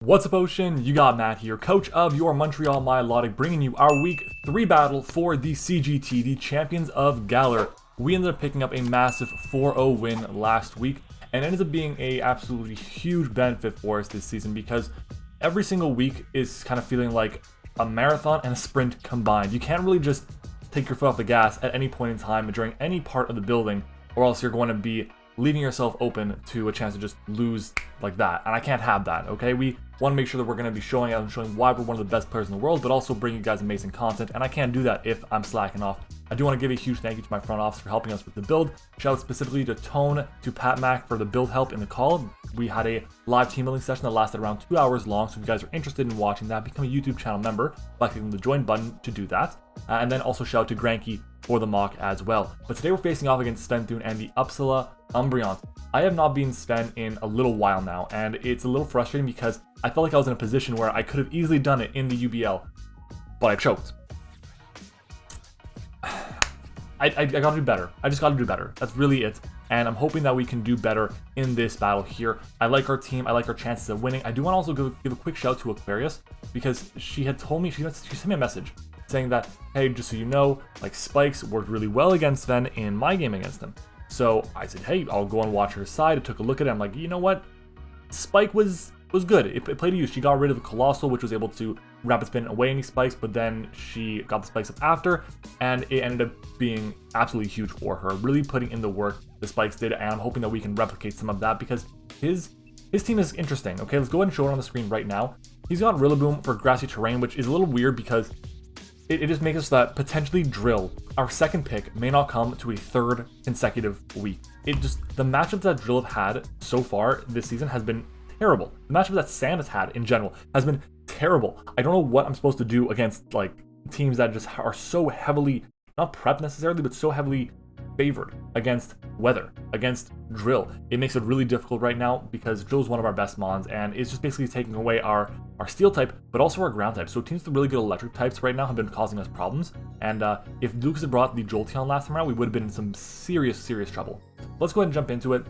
What's up, Ocean? You got Matt here, coach of your Montreal Milotic, bringing you our Week 3 battle for the CGT, the Champions of Galar. We ended up picking up a massive 4-0 win last week, and it ended up being a absolutely huge benefit for us this season because every single week is kind of feeling like a marathon and a sprint combined. You can't really just take your foot off the gas at any point in time during any part of the building, or else you're going to be leaving yourself open to a chance to just lose like that, and I can't have that, okay? We want to make sure that we're going to be showing out and showing why we're one of the best players in the world, but also bring you guys amazing content, and I can't do that if I'm slacking off. I do want to give a huge thank you to my front office for helping us with the build. Shout out specifically to Tone, to Pat Mac for the build help in the call. We had a live team building session that lasted around 2 hours long, so if you guys are interested in watching that, become a YouTube channel member by clicking the join button to do that. And then also shout out to Granky for the mock as well. But today we're facing off against Sventhun and the Uppsala Umbreon. I have not been Sven in a little while now, and it's a little frustrating because I felt like I was in a position where I could have easily done it in the UBL, but I choked. I gotta do better. I just gotta do better. That's really it. And I'm hoping that we can do better in this battle here. I like our team. I like our chances of winning. I do want to also give a quick shout to Aquarius because she had told me, she sent me a message saying that, hey, just so you know, like Spikes worked really well against Sven in my game against him. So I said, hey, I'll go and watch her side. I took a look at it. I'm like, you know what? Spike was good. It played to use. She got rid of the Colossal, which was able to rapid spin away any spikes, but then she got the spikes up after, and it ended up being absolutely huge for her. Really putting in the work the spikes did, and I'm hoping that we can replicate some of that because his team is interesting. Okay, let's go ahead and show it on the screen right now. He's got Rillaboom for grassy terrain, which is a little weird because it just makes us that potentially Drill, our second pick, may not come to a third consecutive week. The matchups that Drill have had so far this season has been terrible. The matchup that Sand has had in general has been terrible. I don't know what I'm supposed to do against like teams that just are so heavily, not prep necessarily, but so heavily favored against Weather, against Drill. It makes it really difficult right now because Drill is one of our best mons and it's just basically taking away our steel type, but also our ground type. So teams with really good electric types right now have been causing us problems. And if Lucas had brought the Jolteon last time around, we would have been in some serious trouble. Let's go ahead and jump into it.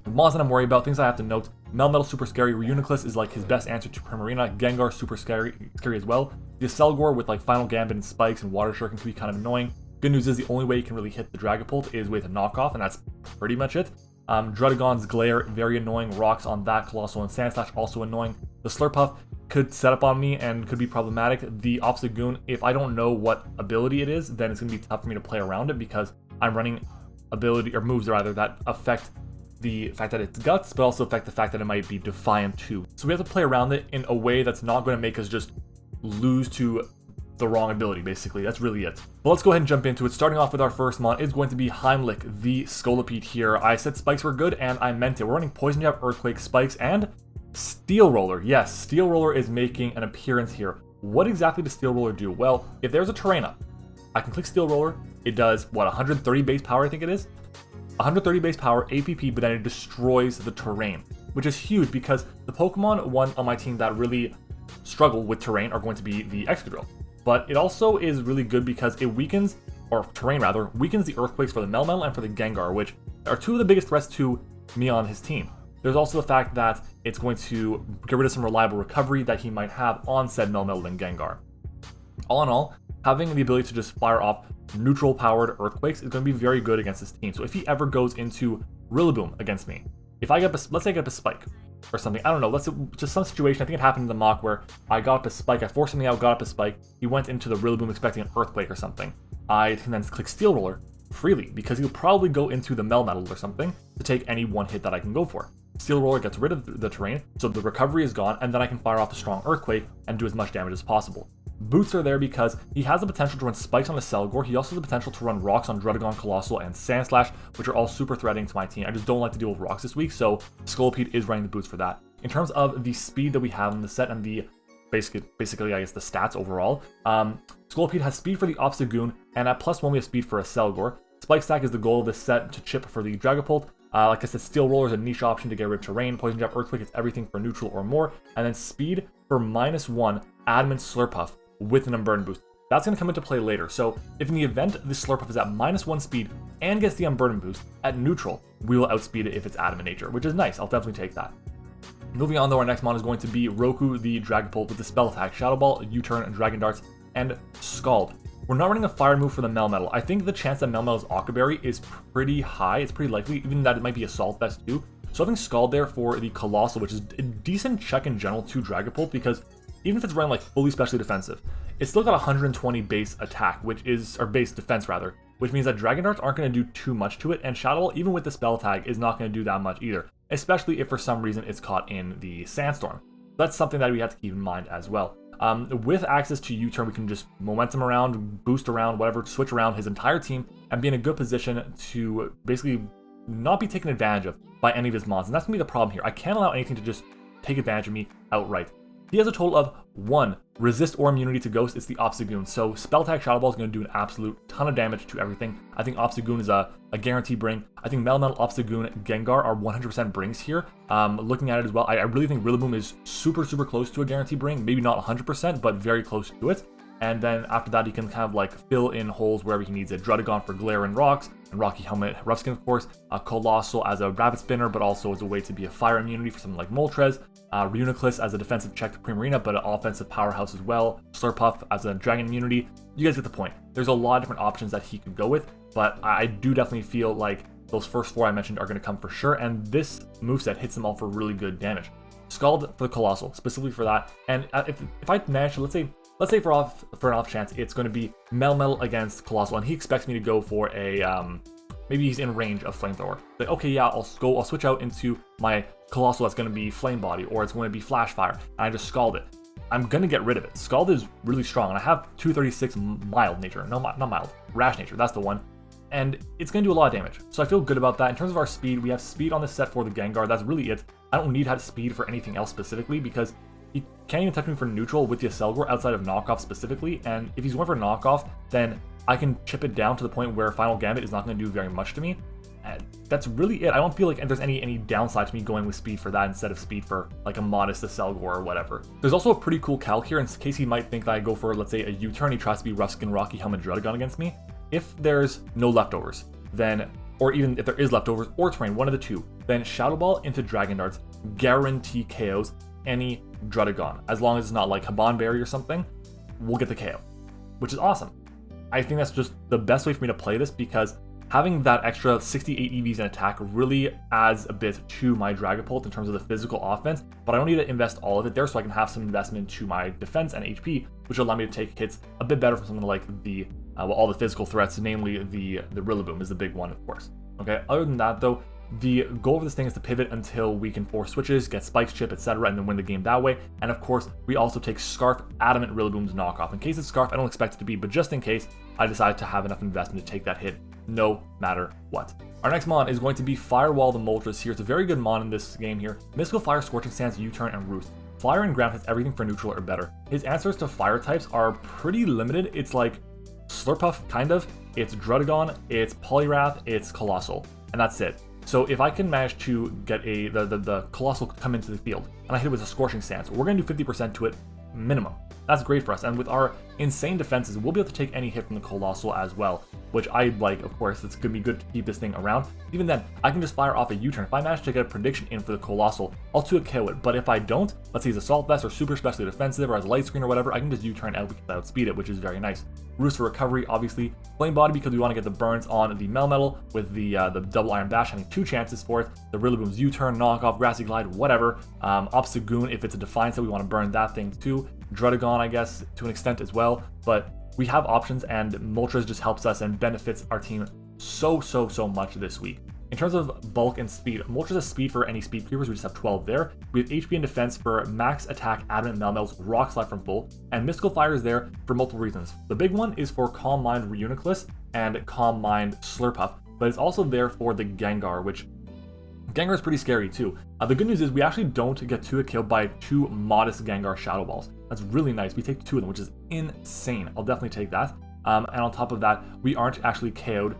The mons that I'm worried about, things I have to note: Melmetal super scary, Reuniclus is like his best answer to Primarina, Gengar super scary as well. The Selgor with like Final Gambit and Spikes and Water Shuriken can be kind of annoying. Good news is the only way you can really hit the Dragapult is with a knockoff, and that's pretty much it. Drudagon's Glare, very annoying. Rocks on that, Colossal and Sandslash also annoying. The Slurpuff could set up on me and could be problematic. The Obstagoon, if I don't know what ability it is, then it's going to be tough for me to play around it because I'm running ability or moves rather that affect the fact that it's guts, but also affect the fact that it might be defiant too. So we have to play around it in a way that's not going to make us just lose to the wrong ability, basically. That's really it. But let's go ahead and jump into it. Starting off with our first mon is going to be Heimlich, the Scolipede here. I said spikes were good, and I meant it. We're running Poison Jab, Earthquake, Spikes, and Steel Roller. Yes, Steel Roller is making an appearance here. What exactly does Steel Roller do? Well, if there's a terrain up, I can click Steel Roller. It does, what, 130 base power, I think it is? 130 base power, APP, but then it destroys the terrain, which is huge because the Pokemon one on my team that really struggle with terrain are going to be the Excadrill. But it also is really good because it weakens, or terrain rather, weakens the Earthquakes for the Melmetal and for the Gengar, which are two of the biggest threats to me on his team. There's also the fact that it's going to get rid of some reliable recovery that he might have on said Melmetal and Gengar. All in all, having the ability to just fire off neutral powered Earthquakes is going to be very good against this team. So if he ever goes into Rillaboom against me, if I get let's say I get up a Spike or something, I don't know, let's just some situation. I think it happened in the mock where I got up a Spike, I forced something out, got up a Spike, he went into the Rillaboom expecting an Earthquake or something. I can then click Steel Roller freely because he'll probably go into the Melmetal or something to take any one hit that I can go for. Steel Roller gets rid of the terrain, so the recovery is gone, and then I can fire off the strong Earthquake and do as much damage as possible. Boots are there because he has the potential to run Spikes on the Selgor. He also has the potential to run Rocks on Drudagon, Colossal, and Sandslash, which are all super threatening to my team. I just don't like to deal with Rocks this week, so Scolipede is running the boots for that. In terms of the speed that we have in the set and the basically I guess the stats overall, Scolipede has speed for the Obstagoon, and at +1 we have speed for a Selgor. Spike Stack is the goal of this set to chip for the Dragapult. Like I said, Steel Roller is a niche option to get rid of terrain. Poison Jab, Earthquake is everything for neutral or more, and then speed for -1 Adamant Slurpuff with an Unburden boost. That's going to come into play later. So if in the event this Slurpuff is at -1 speed and gets the Unburden boost, at neutral, we will outspeed it if it's Adamant nature, which is nice. I'll definitely take that. Moving on though, our next mon is going to be Roku the Dragapult with the Spell Attack, Shadow Ball, U-Turn, Dragon Darts, and Scald. We're not running a fire move for the Melmetal. I think the chance that Melmetal's Aqua Berry is pretty high. It's pretty likely, even that it might be Assault Vest too. So having Scald there for the Colossal, which is a decent check in general to Dragapult, because even if it's running like fully specially defensive, it's still got 120 base attack, or base defense rather, which means that Dragon Darts aren't going to do too much to it, and Shadow Ball, even with the Spell Tag, is not going to do that much either, especially if for some reason it's caught in the Sandstorm. That's something that we have to keep in mind as well. With access to U-Turn, we can just momentum around, boost around, whatever, switch around his entire team, and be in a good position to basically not be taken advantage of by any of his mons. And that's going to be the problem here. I can't allow anything to just take advantage of me outright. He has a total of 1 resist or immunity to ghost. It's the Obstagoon. So Spell Attack Shadow Ball is going to do an absolute ton of damage to everything. I think Obstagoon is a guarantee bring. I think Melmetal, Obstagoon, Gengar are 100% brings here. Looking at it as well, I really think Rillaboom is super close to a guarantee bring. Maybe not 100%, but very close to it. And then after that, he can kind of like fill in holes wherever he needs it. Druddigon for Glare and Rocks, and Rocky Helmet, Rough Skin, of course. Colossal as a Rabbit Spinner, but also as a way to be a fire immunity for something like Moltres. Reuniclus as a defensive check to Primarina, but an offensive powerhouse as well. Slurpuff as a Dragon immunity. You guys get the point. There's a lot of different options that he could go with, but I do definitely feel like those first 4 I mentioned are going to come for sure, and this moveset hits them all for really good damage. Scald for the Colossal, specifically for that, and if I manage to, let's say for an off chance, it's going to be Melmetal against Colossal, and he expects me to go for a, maybe he's in range of Flamethrower. Like, okay, yeah, I'll switch out into my Colossal that's going to be Flame Body, or it's going to be Flash Fire, and I just Scald it. I'm going to get rid of it. Scald is really strong, and I have 236 mild nature. No, not mild. Rash nature, that's the one. And it's going to do a lot of damage. So I feel good about that. In terms of our speed, we have speed on this set for the Gengar. That's really it. I don't need to have speed for anything else specifically, because he can't even touch me for neutral with the Acelgor outside of knockoff specifically. And if he's going for knockoff, then I can chip it down to the point where Final Gambit is not going to do very much to me. And that's really it. I don't feel like there's any downside to me going with speed for that instead of speed for like a modest Acelgor or whatever. There's also a pretty cool calc here in case he might think that I go for, let's say, a U-turn. He tries to be Rough Skin, Rocky Helmet, Druddigon against me. If there's no leftovers, then, or even if there is leftovers or terrain, one of the two, then Shadow Ball into Dragon Darts guarantee KOs any Druddigon. As long as it's not like Haban Berry or something, we'll get the KO, which is awesome. I think that's just the best way for me to play this, because having that extra 68 EVs in attack really adds a bit to my Dragapult in terms of the physical offense, but I don't need to invest all of it there, so I can have some investment to my defense and HP, which will allow me to take hits a bit better from something like the all the physical threats, namely the Rillaboom is the big one, of course. Okay, other than that though, the goal of this thing is to pivot until we can force switches, get Spikes Chip, etc., and then win the game that way. And of course, we also take Scarf, Adamant, Rillaboom's knockoff. In case it's Scarf, I don't expect it to be, but just in case, I decide to have enough investment to take that hit, no matter what. Our next mon is going to be Firewall the Moltres here. It's a very good mon in this game here. Mystical Fire, Scorching Stance, U-Turn, and Roost. Fire and Ground hits everything for neutral or better. His answers to fire types are pretty limited. It's like Slurpuff, kind of. It's Druddigon, it's Poliwrath, it's Colossal, and that's it. So if I can manage to get the Colossal come into the field, and I hit it with a Scorching Stance, we're going to do 50% to it minimum. That's great for us, and with our insane defenses, we'll be able to take any hit from the Colossal as well, which I like, of course. It's going to be good to keep this thing around. Even then, I can just fire off a U-turn. If I manage to get a prediction in for the Colossal, I'll 2-KO it, but if I don't, let's say he's Assault Vest or super specially defensive or has Light Screen or whatever, I can just U-turn out because I outspeed it, which is very nice. Roost for recovery, obviously. Flame Body because we want to get the burns on the Melmetal with the double Iron Bash having 2 chances for it. The Rillaboom's U-turn, knockoff, Grassy Glide, whatever. Obstagoon, if it's a Defiance that we want to burn that thing too. Druddigon, I guess, to an extent as well, but we have options, and Moltres just helps us and benefits our team so much this week. In terms of bulk and speed, Moltres has speed for any speed creepers, we just have 12 there. We have HP and defense for max attack, Adamant, Melmetal's Rock Slide from full, and Mystical Fire is there for multiple reasons. The big one is for Calm Mind Reuniclus and Calm Mind Slurpuff, but it's also there for the Gengar, which Gengar is pretty scary too. The good news is we actually don't get 2-KO'd by 2 modest Gengar Shadow Balls. That's really nice. We take 2 of them, which is insane. I'll definitely take that. And on top of that, we aren't actually KO'd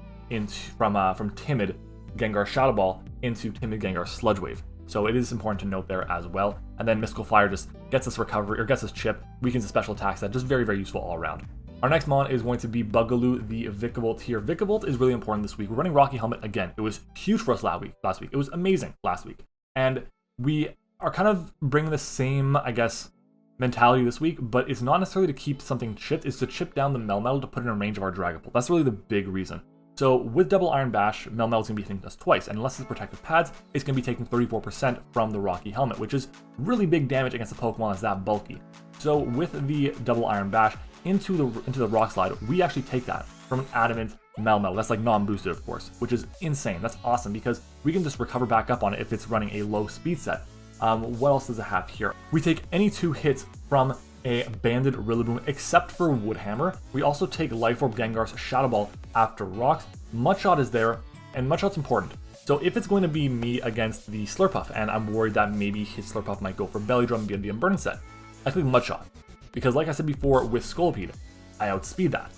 from timid Gengar Shadow Ball into timid Gengar Sludge Wave. So it is important to note there as well. And then Mystical Fire just gets us recovery, or gets us chip, weakens the special attacks. That just very useful all around. Our next mon is going to be Bugaloo the Vikavolt here. Vikavolt is really important this week. We're running Rocky Helmet again. It was huge for us last week. It was amazing last week. And we are kind of bringing the same, I guess, mentality this week, but it's not necessarily to keep something chipped, it's to chip down the Melmetal to put it in range of our Dragapult. That's really the big reason. So with double Iron Bash, Melmetal's going to be hitting us twice, and unless it's protective pads, it's going to be taking 34% from the Rocky Helmet, which is really big damage against a Pokemon that's that bulky. So with the double Iron Bash into the Rock Slide, we actually take that from an Adamant Melmetal. That's like non-boosted, of course, which is insane. That's awesome because we can just recover back up on it if it's running a low speed set. What else does it have here? We take any 2 hits from a Banded Rillaboom except for Woodhammer. We also take Life Orb Gengar's Shadow Ball after Rocks. Mudshot is there, and Mudshot's important. So if it's going to be me against the Slurpuff, and I'm worried that maybe his Slurpuff might go for Belly Drum and be the Unburden set, I click Mudshot. Because like I said before with Scolipede, I outspeed that.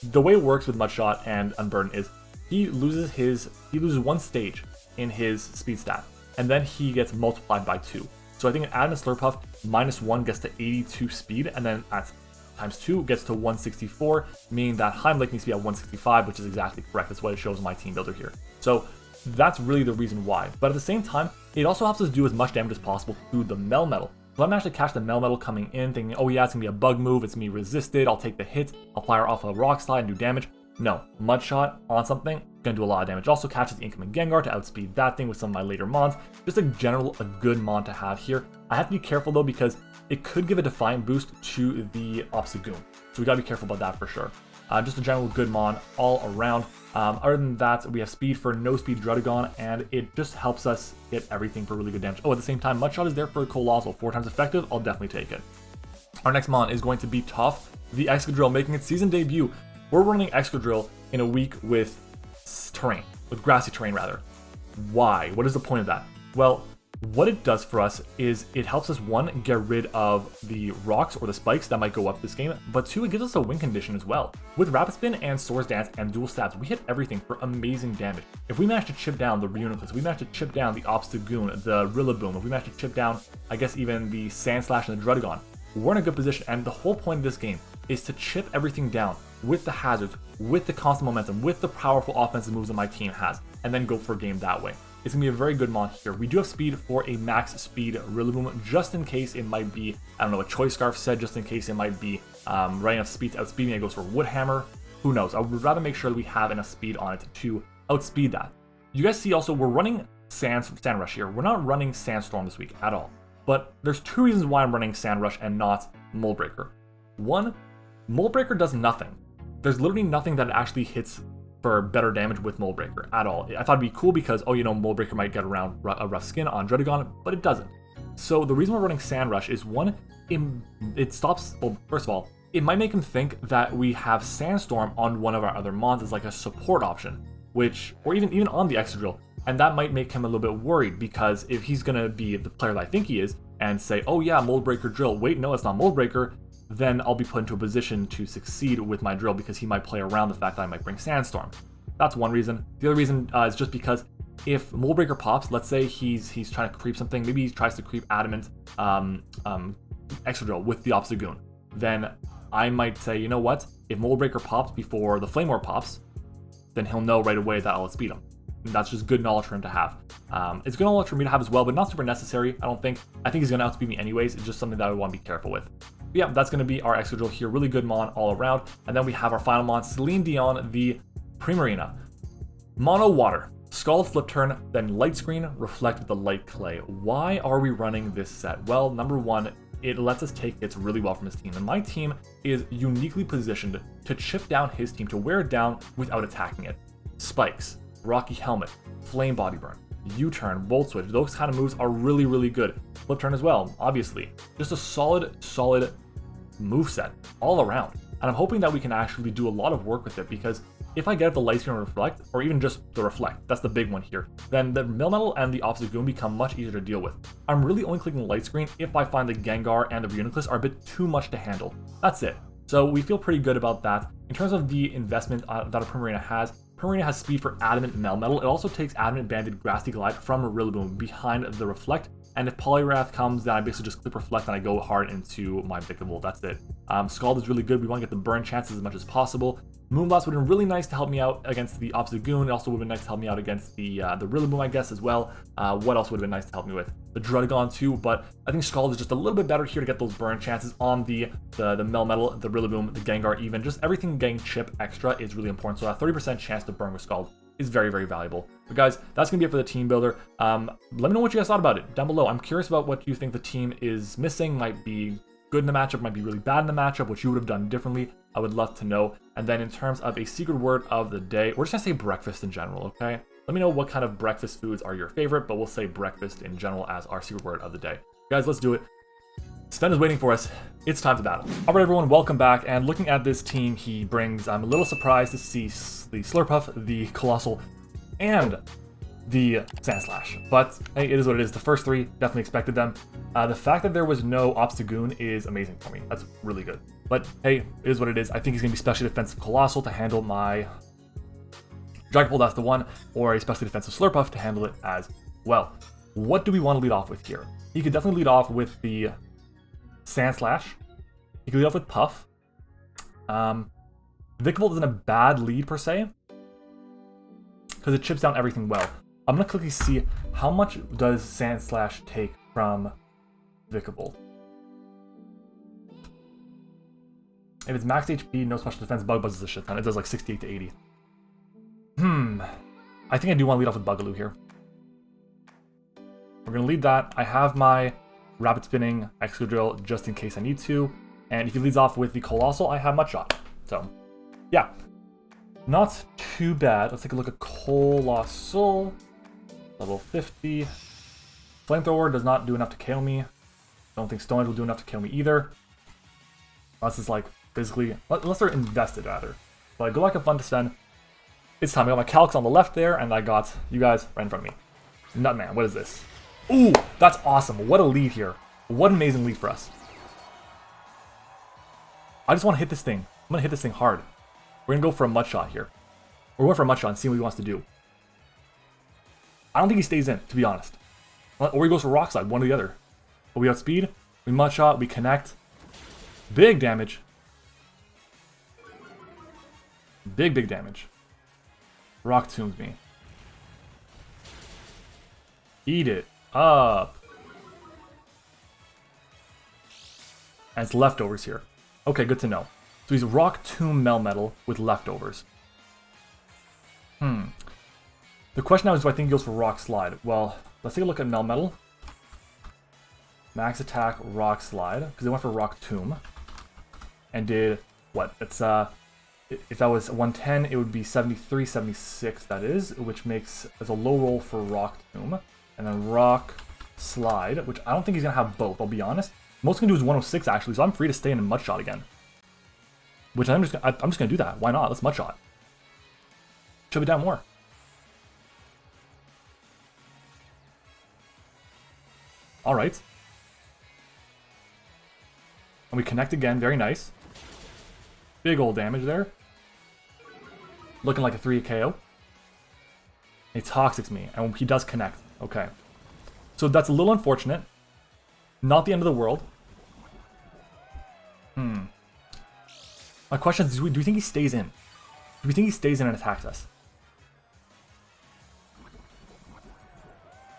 The way it works with Mudshot and Unburden is he loses 1 stage in his speed stat, and then he gets multiplied by 2. So I think an Adamant Slurpuff -1 gets to 82 speed, and then at times 2 gets to 164, meaning that Heimlich needs to be at 165, which is exactly correct. That's what it shows in my team builder here. So that's really the reason why. But at the same time, it also helps us do as much damage as possible to the Melmetal. So I'm actually catch the Melmetal coming in, thinking, oh yeah, it's gonna be a bug move, it's gonna be resisted, I'll take the hit, I'll fire off a Rock Slide and do damage. No, Mudshot on something, gonna do a lot of damage. Also catches the incoming Gengar to outspeed that thing with some of my later mons. Just a good mon to have here. I have to be careful though because it could give a Defiant boost to the Obstagoon. So we gotta be careful about that for sure. Just a general good mon all around. Other than that, we have speed for no speed Druddigon, and it just helps us hit everything for really good damage. Oh, at the same time, Mudshot is there for Colossal, 4 times effective. I'll definitely take it. Our next mon is going to be Toph, the Excadrill, making its season debut. We're running Excadrill in a week with terrain, with grassy terrain rather. Why? What is the point of that? Well, what it does for us is it helps us, 1, get rid of the rocks or the spikes that might go up this game, but 2, it gives us a win condition as well. With Rapid Spin and Swords Dance and dual stabs, we hit everything for amazing damage. If we manage to chip down the Reuniclus, we manage to chip down the Obstagoon, the Rillaboom, if we manage to chip down, I guess even the Sandslash and the Druddigon, we're in a good position, and the whole point of this game is to chip everything down with the hazards, with the constant momentum, with the powerful offensive moves that my team has, and then go for a game that way. It's going to be a very good mon here. We do have speed for a max speed Rillaboom, just in case it might be, I don't know, a Choice Scarf set, just in case it might be right enough speed to outspeed me. It goes for Woodhammer. Who knows? I would rather make sure that we have enough speed on it to outspeed that. You guys see also, we're running Sand Rush here. We're not running Sandstorm this week at all. But there's 2 reasons why I'm running Sand Rush and not Mold Breaker. 1, Mold Breaker does nothing. There's literally nothing that actually hits for better damage with Mold Breaker at all. I thought it'd be cool because, oh, you know, Mold Breaker might get around a rough skin on Druddigon, but it doesn't. So the reason we're running Sand Rush is, 1, it stops, well, first of all, it might make him think that we have Sandstorm on one of our other mons as like a support option, which, or even on the Excadrill, and that might make him a little bit worried because if he's gonna be the player that I think he is and say, oh yeah, Mold Breaker drill, wait, no, it's not Mold Breaker, then I'll be put into a position to succeed with my drill because he might play around the fact that I might bring Sandstorm. That's one reason. The other reason is just because if Mold Breaker pops, let's say he's trying to creep something, maybe he tries to creep Adamant Excadrill with the Obstagoon, then I might say, you know what, if Mold Breaker pops before the Flame Orb pops, then he'll know right away that I'll outspeed him. And that's just good knowledge for him to have. It's good knowledge for me to have as well, but not super necessary, I don't think. I think he's going to outspeed me anyways. It's just something that I would want to be careful with. But yeah, that's going to be our Excadrill here. Really good mon all around. And then we have our final mon, Celine Dion, the Primarina. Mono Water. Scald Flip Turn, then Light Screen, Reflect with the Light Clay. Why are we running this set? Well, number 1, it lets us take hits really well from his team. And my team is uniquely positioned to chip down his team, to wear it down without attacking it. Spikes, Rocky Helmet, Flame Body Burn, U-Turn, Volt Switch, those kind of moves are really, really good. Flip Turn as well, obviously. Just a solid moveset all around. And I'm hoping that we can actually do a lot of work with it, because if I get the Light Screen or Reflect, or even just the Reflect, that's the big one here, then the Melmetal and the Obstagoon become much easier to deal with. I'm really only clicking the Light Screen if I find the Gengar and the Reuniclus are a bit too much to handle. That's it. So we feel pretty good about that. In terms of the investment that a Primarina has speed for Adamant Melmetal. It also takes Adamant Banded Grassy Glide from a Rillaboom behind the Reflect, And if Poliwrath comes, then I basically just click Reflect and I go hard into my Vikavolt. That's it. Scald is really good. We want to get the burn chances as much as possible. Moonblast would have been really nice to help me out against the Obstagoon. It also would have been nice to help me out against the Rillaboom, I guess, as well. What else would have been nice to help me with? The Druddigon too, but I think Scald is just a little bit better here to get those burn chances on the Melmetal, the Rillaboom, the Gengar even. Just everything getting chip extra is really important. So that 30% chance to burn with Scald is very, very valuable. But guys, that's going to be it for the team builder. Let me know what you guys thought about it down below. I'm curious about what you think the team is missing, might be good in the matchup, might be really bad in the matchup, what you would have done differently. I would love to know. And then in terms of a secret word of the day, we're just gonna say breakfast in general, okay? Let me know what kind of breakfast foods are your favorite, but we'll say breakfast in general as our secret word of the day. Guys, let's do it. Sven is waiting for us. It's time to battle. All right, everyone, welcome back. And looking at this team he brings, I'm a little surprised to see the Slurpuff, the Colossal, and the Sandslash. But hey, it is what it is. The first three, definitely expected them. The fact that there was no Obstagoon is amazing for me. That's really good. But hey, it is what it is. I think he's going to be specially defensive Colossal to handle my Dragapult, that's the one, or a specially defensive Slurpuff to handle it as well. What do we want to lead off with here? He could definitely lead off with the Sandslash. He could lead off with Puff. Vikavolt isn't a bad lead per se, because it chips down everything well. I'm going to quickly see how much does Sandslash take from Vikavolt. If it's max HP, no special defense, Bug Buzz is a shit ton. It does like 68 to 80. I think I do want to lead off with Bugaloo here. We're going to lead that. I have my Rapid Spinning Excadrill just in case I need to. And if he leads off with the Colossal, I have Mudshot. So, yeah. Not too bad. Let's take a look at Colossal. Level 50. Flamethrower does not do enough to KO me. Don't think Stone Edge will do enough to kill me either. Unless it's like physically, unless they're invested rather. But good luck and fun to Sven. It's time. I got my Calcs on the left there, and I got you guys right in front of me. Nutman, what is this? Ooh, that's awesome. What a lead here. What an amazing lead for us. I just want to hit this thing. I'm going to hit this thing hard. We're going to go for a Mudshot here. We're going for a Mudshot and see what he wants to do. I don't think he stays in, to be honest. Or he goes for Rock Slide, one or the other. But we outspeed, we Mudshot, we connect. Big damage. Big damage. Rock Tombs me. Eat it up. And it's leftovers here. Okay, good to know. So he's Rock Tomb Melmetal with leftovers. The question now is, do I think he goes for Rock Slide? Well, let's take a look at Melmetal. Max attack, Rock Slide, because they went for Rock Tomb. And did what? It's if that was 110, it would be 73, 76, that is, which makes as a low roll for Rock Tomb. And then Rock Slide, which I don't think he's going to have both, I'll be honest. Most he can do is 106, actually, so I'm free to stay in a Mudshot again. Which I'm just going to do that. Why not? Let's Mudshot. Chub it down more. Alright. And we connect again, very nice. Big old damage there. Looking like a 3 KO. He Toxics me, and he does connect. Okay. So that's a little unfortunate. Not the end of the world. My question is, do we think he stays in? Do we think he stays in and attacks us?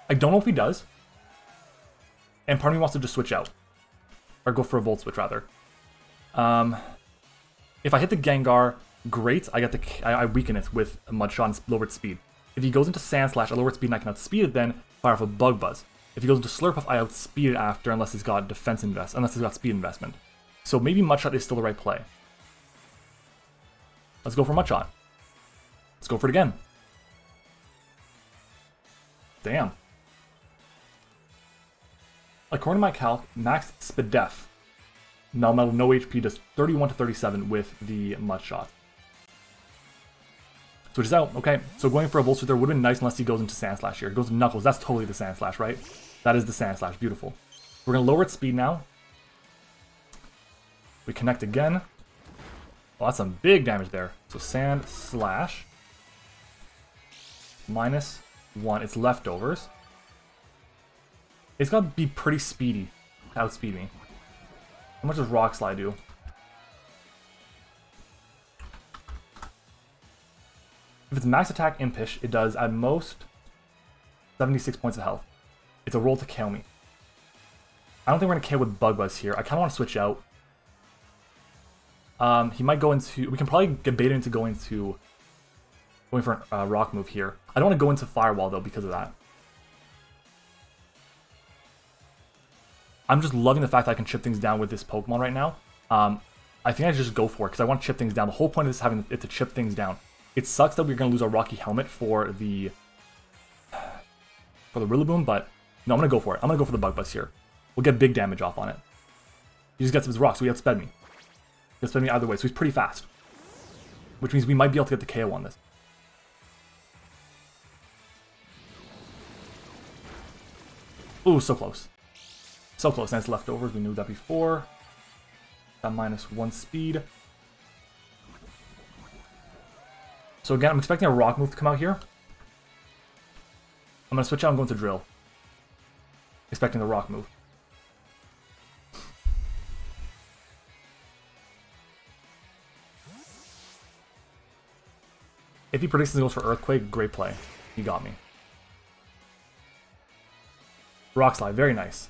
I don't know if he does. And part of me wants to just switch out. Or go for a Volt Switch, rather. If I hit the Gengar, great. I weaken it with a Mudshot and lower its speed. If he goes into Sandslash, I lower its speed and I can outspeed it then, fire off a Bug Buzz. If he goes into Slurpuff, I outspeed it after, unless he's got defense unless he's got speed investment. So maybe Mudshot is still the right play. Let's go for Mudshot. Let's go for it again. Damn. According to my calc, max Spadef. Melmetal, no HP, does 31 to 37 with the Mudshot. Switches out. Okay, so going for a Volt Switch there would have been nice unless he goes into Sandslash here. He goes to Knuckles. That's totally the Sandslash, right? That is the Sandslash. Beautiful. We're going to lower its speed now. We connect again. Oh, that's some big damage there. So Sandslash. -1. It's leftovers. It's got to be pretty speedy to outspeed me. How much does Rock Slide do? If it's max attack Impish, it does at most 76 points of health. It's a roll to KO me. I don't think we're going to KO with Bug Buzz here. I kind of want to switch out. He might go into... We can probably get baited into going for a rock move here. I don't want to go into Firewall, though, because of that. I'm just loving the fact that I can chip things down with this Pokemon right now. I think I should just go for it, because I want to chip things down. The whole point of this is having it to chip things down. It sucks that we're going to lose our Rocky Helmet for the Rillaboom, but no, I'm going to go for it. I'm going to go for the Bug Buzz here. We'll get big damage off on it. He just gets his rock, so he outsped me. He outsped me either way, so he's pretty fast. Which means we might be able to get the KO on this. Ooh, so close. So close. Nice leftovers. We knew that before. That -1 speed. So again, I'm expecting a rock move to come out here. I'm going to switch out and go into Drill. Expecting the rock move. If he predicts he goes for Earthquake, great play. He got me. Rock Slide, very nice.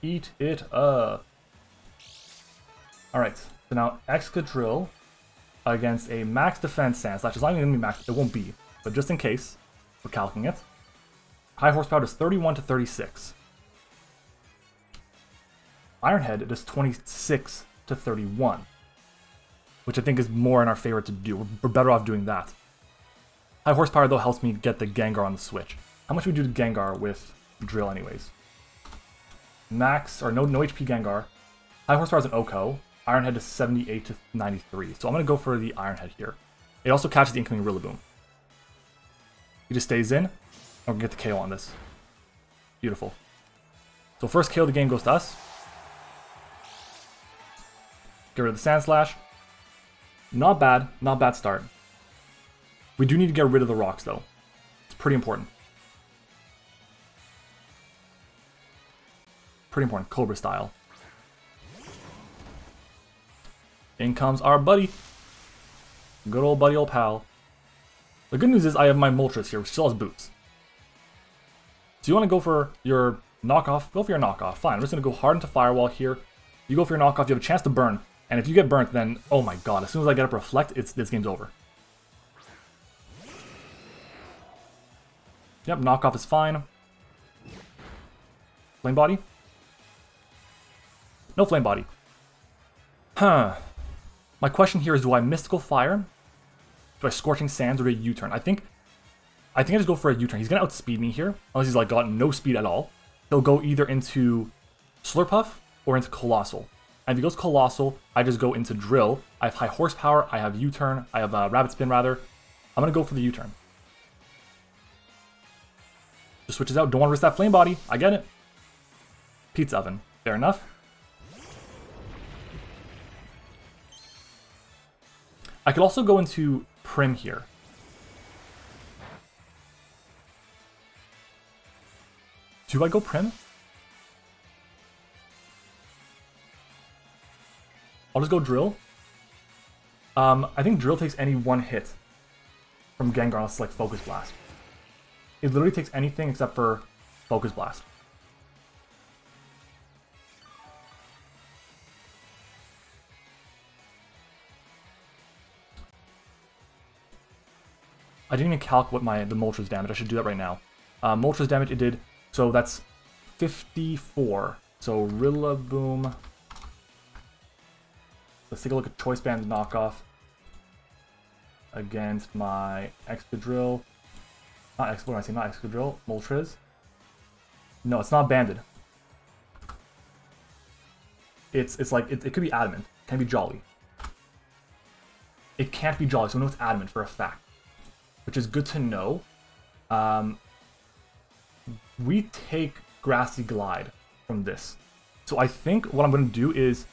Eat it up. Alright, so now Excadrill against a max defense Sandslash. It's not even going to be max, it won't be. But just in case, we're calcing it. High horsepower does 31 to 36. Ironhead does 26 to 31. Which I think is more in our favor to do. We're better off doing that. High horsepower, though, helps me get the Gengar on the switch. How much would we do to Gengar with Drill anyways? Max, or no HP Gengar. High horsepower is an Oko. Ironhead is 78 to 93. So I'm going to go for the Ironhead here. It also catches the incoming Rillaboom. He just stays in. I'm going to get the KO on this. Beautiful. So first KO of the game goes to us. Get rid of the Sandslash. Not bad. Not bad start. We do need to get rid of the rocks, though. It's pretty important. Pretty important. Cobra style. In comes our buddy. Good old buddy, old pal. The good news is I have my Moltres here, which still has boots. So you want to go for your knockoff? Go for your knockoff. Fine. I'm just going to go hard into Firewall here. You go for your knockoff, you have a chance to burn. And if you get burnt, then, oh my god, as soon as I get up Reflect, this game's over. Yep, knockoff is fine. Flame Body? No Flame Body. Huh. My question here is, do I Mystical Fire? Do I Scorching Sands, or do I U-turn? I think I just go for a U-turn. He's going to outspeed me here, unless he's like got no speed at all. He'll go either into Slurpuff or into Colossal. And if he goes Colossal, I just go into Drill. I have high horsepower, I have U-turn, I have Rabbit Spin rather. I'm going to go for the U-turn. Just switches out, don't want to risk that Flame Body, I get it. Pizza Oven, fair enough. I could also go into Prim here. Do I go Prim? I'll just go Drill. I think Drill takes any one hit from Gengar unless like Focus Blast. It literally takes anything except for Focus Blast. I didn't even calc what the Moltres damage. I should do that right now. Moltres damage it did, so that's 54. So Rillaboom. Let's take a look at Choice Band's knockoff against my Excadrill. Not Excadrill, Moltres. No, it's not banded. It's like it could be adamant. It can be Jolly. It can't be Jolly, so we know it's adamant for a fact, which is good to know. We take Grassy Glide from this, so I think what I'm going to do is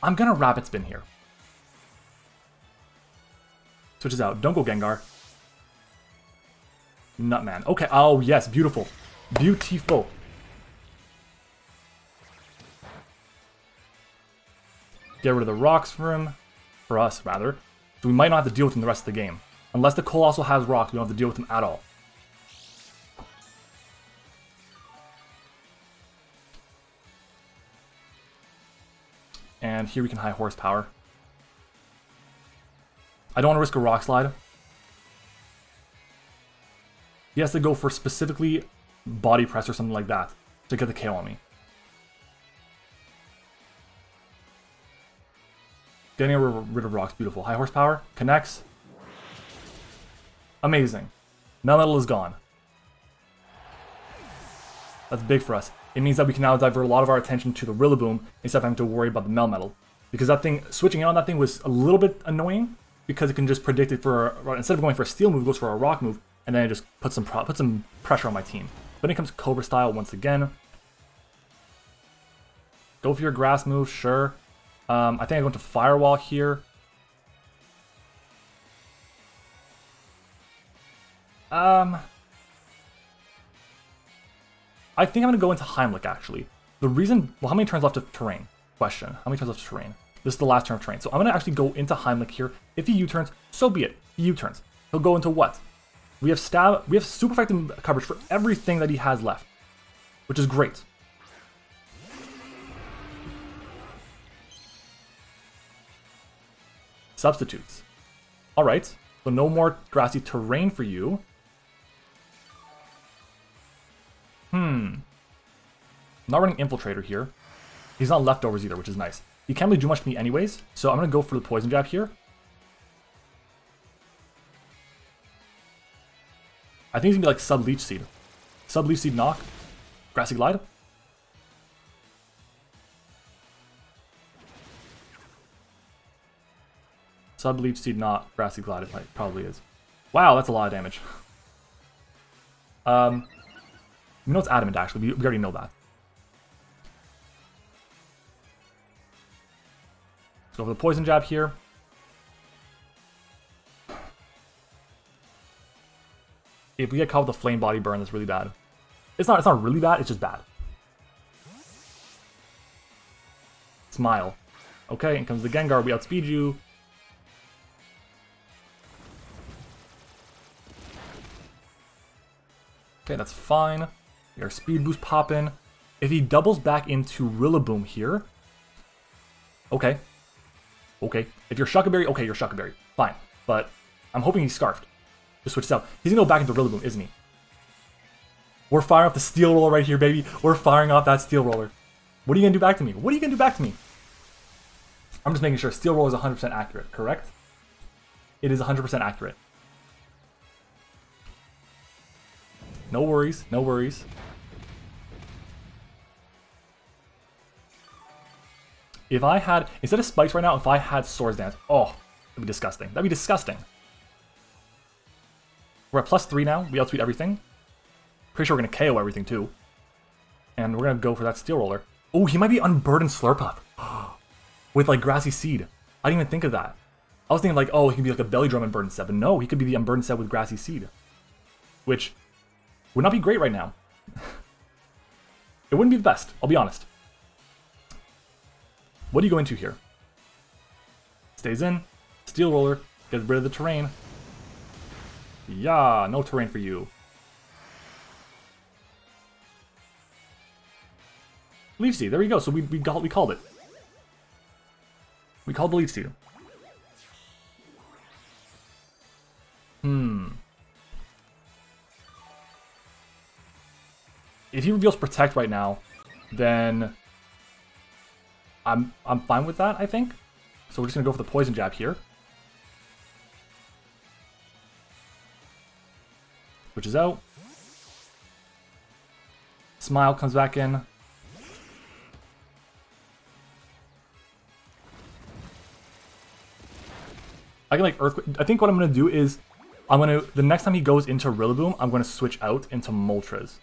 I'm going to Rapid Spin here. Switches out. Don't go Gengar. Nutman. Okay, oh yes, beautiful. Beautiful. Get rid of the rocks for him. For us, rather. So we might not have to deal with him the rest of the game. Unless the Colossal has rocks, we don't have to deal with him at all. And here we can high horsepower. I don't want to risk a rock slide. He has to go for specifically body press or something like that to get the KO on me. Getting rid of rocks, beautiful. High horsepower, connects. Amazing. Melmetal is gone. That's big for us. It means that we can now divert a lot of our attention to the Rillaboom instead of having to worry about the Melmetal. Because that thing, switching in on that thing was a little bit annoying because it can just predict it for, instead of going for a steel move, it goes for a rock move, and then it just puts some pressure on my team. But then it comes Cobra style once again. Go for your grass move, sure. I think I go into Firewall here. I think I'm going to go into Heimlich, actually. The reason... Well, how many turns left of terrain? Question. How many turns left of terrain? This is the last turn of terrain. So I'm going to actually go into Heimlich here. If he U-turns, so be it. He U-turns. He'll go into what? We have stab... We have super effective coverage for everything that he has left. Which is great. Substitutes. Alright. So no more grassy terrain for you. Not running Infiltrator here. He's not leftovers either, which is nice. He can't really do much to me anyways, so I'm going to go for the Poison Jab here. I think he's going to be like Sub-Leech Seed. Sub-Leech Seed knock. Grassy Glide. Sub-Leech Seed knock. Grassy Glide it probably is. Wow, that's a lot of damage. We know it's Adamant, actually. We already know that. Let's go for the Poison Jab here. If we get caught with a Flame Body Burn, that's really bad. It's not really bad, it's just bad. Smile. Okay, in comes the Gengar, we outspeed you. Okay, that's fine. Our speed boost poppin'. If he doubles back into Rillaboom here. Okay. Okay. If you're Shuckaberry, okay, you're Shuckaberry. Fine. But I'm hoping he's Scarfed. Just switches out. He's gonna go back into Rillaboom, isn't he? We're firing off the Steel Roller right here, baby. We're firing off that Steel Roller. What are you gonna do back to me? What are you gonna do back to me? I'm just making sure Steel Roller is 100% accurate, correct? It is 100% accurate. No worries, no worries. If I had, instead of spikes right now, if I had Swords Dance, oh, that'd be disgusting. That'd be disgusting. We're at +3 now. We outspeed everything. Pretty sure we're going to KO everything too. And we're going to go for that Steel Roller. Oh, he might be Unburdened Slurpuff. With like Grassy Seed. I didn't even think of that. I was thinking like, oh, he could be like a Belly Drum Unburdened set. But no, he could be the Unburdened set with Grassy Seed. Which would not be great right now. It wouldn't be the best, I'll be honest. What do you go into here? Stays in. Steel Roller. Gets rid of the terrain. Yeah, no terrain for you. Leech Seed, there we go. So we called it. We called the Leech Seed. If he reveals Protect right now, then I'm fine with that, I think. So we're just gonna go for the Poison Jab here. Switches out. Smile comes back in. I can like Earthquake. I think what I'm gonna do is the next time he goes into Rillaboom, I'm gonna switch out into Moltres.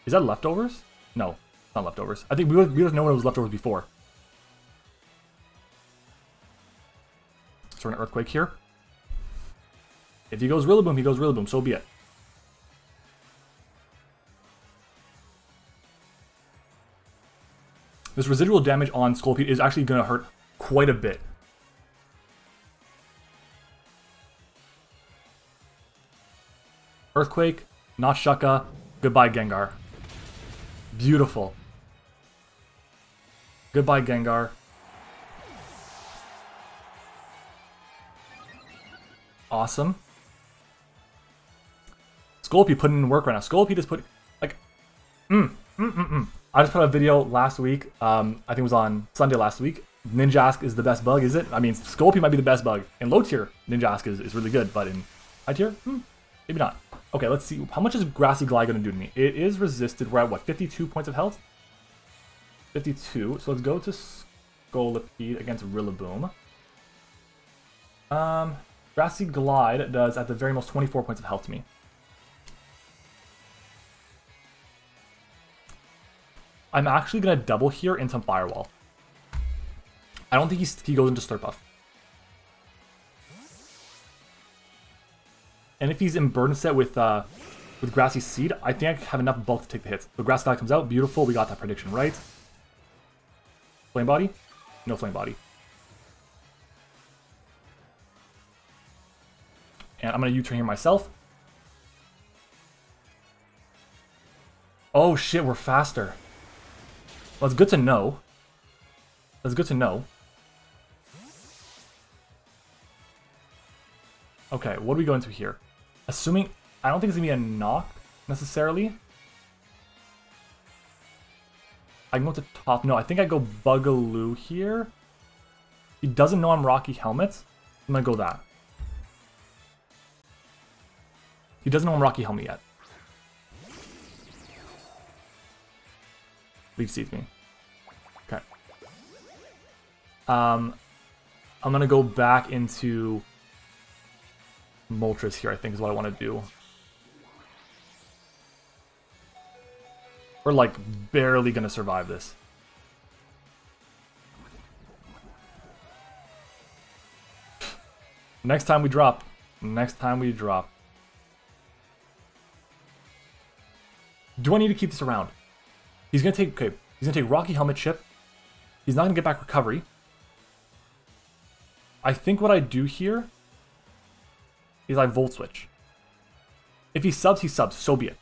Is that leftovers? No, not leftovers. I think we don't know what it was leftovers before. So we're gonna Earthquake here. If he goes Rillaboom, he goes Rillaboom. So be it. This residual damage on Scolipede is actually going to hurt quite a bit. Earthquake, MattOshea, goodbye Gengar. Beautiful. Goodbye Gengar. Awesome. Scolipede putting in work right now. Scolipede is putting, like, I just put a video last week, I think it was on Sunday last week. Ninjask is the best bug, is it? I mean, Scolipede might be the best bug. In low tier, Ninjask is really good, but in high tier, maybe not. Okay, let's see. How much is Grassy Glide going to do to me? It is resisted. We're at, what, 52 points of health? 52. So let's go to Scolipede against Rillaboom. Grassy Glide does, at the very most, 24 points of health to me. I'm actually going to double here into Firewall. I don't think he goes into Slurpuff. And if he's in Burden Set with Grassy Seed, I think I have enough bulk to take the hits. So Grassy Glide comes out. Beautiful. We got that prediction right. Flame Body? No Flame Body. And I'm going to U-turn here myself. Oh shit, we're faster. Well, it's good to know. That's good to know. Okay, what do we go into here? Assuming, I don't think it's going to be a knock, necessarily. I can go to top. No, I think I go Bugaloo here. He doesn't know I'm Rocky Helmet. I'm going to go that. He doesn't know I'm Rocky Helmet yet. Leaf Seeds me. Okay. I'm going to go back into Moltres here, I think is what I want to do. We're like barely going to survive this. Next time we drop. Next time we drop. Do I need to keep this around? He's going to take, okay, he's going to take Rocky Helmet Chip. He's not going to get back Recovery. I think what I do here is I Volt Switch. If he subs, he subs. So be it.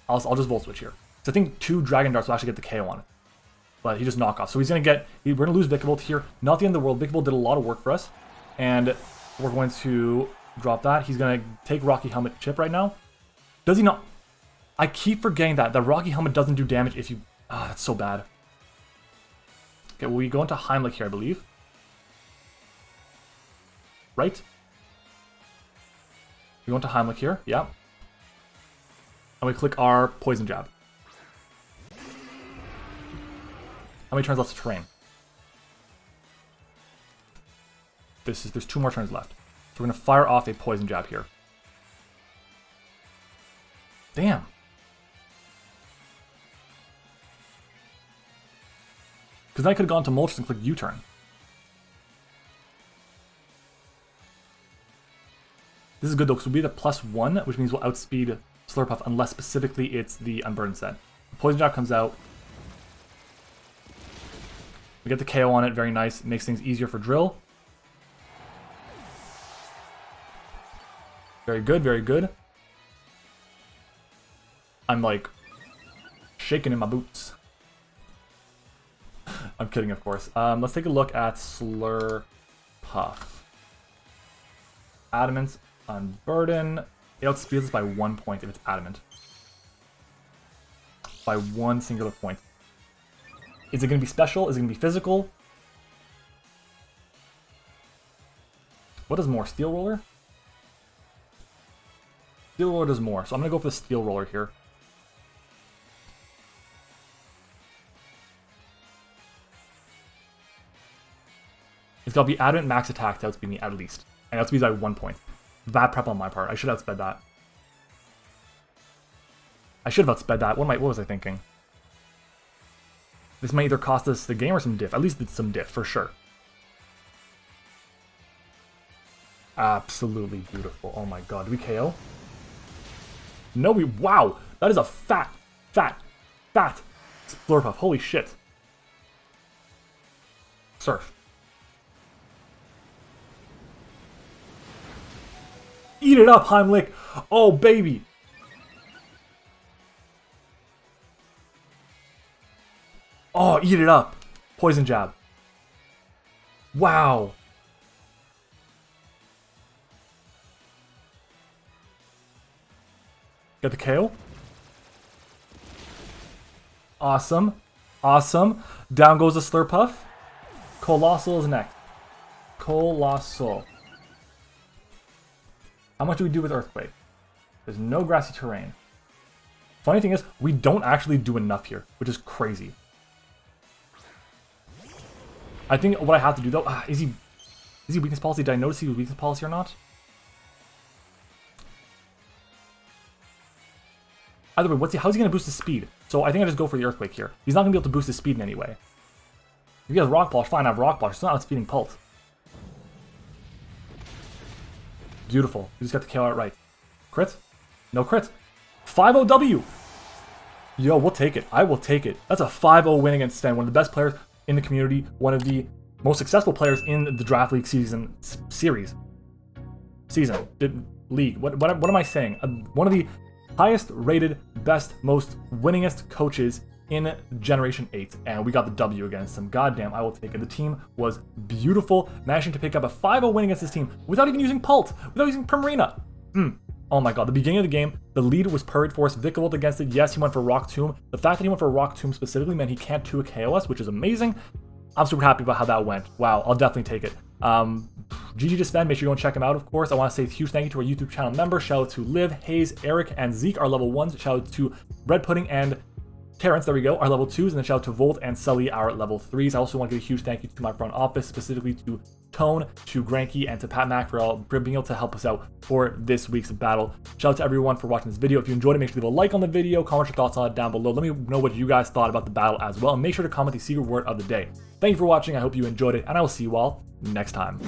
I'll just Volt Switch here. So I think 2 Dragon Darts will actually get the KO on it. But he just knock off. So he's going to get, we're going to lose Vikavolt here. Not the end of the world. Vikavolt did a lot of work for us. And we're going to drop that. He's going to take Rocky Helmet Chip right now. Does he not? I keep forgetting that. The Rocky Helmet doesn't do damage if you... Ah, that's so bad. Okay, well, we go into Heimlich here, I believe. Right? We go into Heimlich here, yeah. And we click our Poison Jab. How many turns left to train? There's 2 more turns left. So we're going to fire off a Poison Jab here. Damn. Because then I could have gone to Moltres and clicked U-turn. This is good though, because we'll be the +1, which means we'll outspeed Slurpuff unless specifically it's the Unburdened set. Poison Jab comes out. We get the KO on it, very nice. It makes things easier for Drill. Very good, very good. I'm like shaking in my boots. I'm kidding, of course. Let's take a look at Slurpuff. Adamant, Unburden. It outspeeds us by 1 point if it's Adamant. By 1 singular point. Is it going to be special? Is it going to be physical? What does more? Steel Roller? Steel Roller does more, so I'm going to go for the Steel Roller here. It's got to be Adamant max attack to outspeed me at least. And outspeeds by 1 point. Bad prep on my part. I should have outsped that. I should have outsped that. What was I thinking? This might either cost us the game or some diff. At least it's some diff, for sure. Absolutely beautiful. Oh my god. Did we KO? No, we... Wow! That is a fat Slurpuff. Holy shit. Surf. Eat it up, Heimlich! Oh, baby! Oh, eat it up! Poison Jab. Wow! Get the KO. Awesome. Awesome. Down goes the Slurpuff. Colossal is next. Colossal. How much do we do with Earthquake? There's no grassy terrain. Funny thing is, we don't actually do enough here, which is crazy. I think what I have to do though, is he weakness policy? Did I notice he was weakness policy or not? Either way, how's he gonna boost his speed? So I think I just go for the Earthquake here. He's not gonna be able to boost his speed in any way. If he has Rock Polish, fine, I have Rock Polish. It's not outspeeding Pult. Beautiful. You just got the KO outright. Crit? No crit. 5-0W! Yo, we'll take it. I will take it. That's a 5-0 win against Sven, one of the best players in the community, one of the most successful players in the Draft League league. What am I saying? One of the highest rated, best, most winningest coaches in Generation 8, and we got the W against him. Goddamn, I will take it. The team was beautiful, managing to pick up a 5-0 win against this team without even using Pult, without using Primarina. Oh my god, the beginning of the game, the lead was Purred Force. Vikavolt against it. Yes, he went for Rock Tomb. The fact that he went for Rock Tomb specifically meant he can't 2 KO us, which is amazing. I'm super happy about how that went. Wow, I'll definitely take it. GG to Sven, make sure you go and check him out, of course. I want to say a huge thank you to our YouTube channel members. Shout out to Liv, Hayes, Eric, and Zeke, our level 1s. Shout out to Bread Pudding and Terrence, there we go, our level 2s, and then shout out to Volt and Sully, our level 3s. I also want to give a huge thank you to my front office, specifically to Tone, to Granky, and to Pat Mac for being able to help us out for this week's battle. Shout out to everyone for watching this video. If you enjoyed it, make sure to leave a like on the video, comment your thoughts on it down below. Let me know what you guys thought about the battle as well, and make sure to comment the secret word of the day. Thank you for watching, I hope you enjoyed it, and I will see you all next time.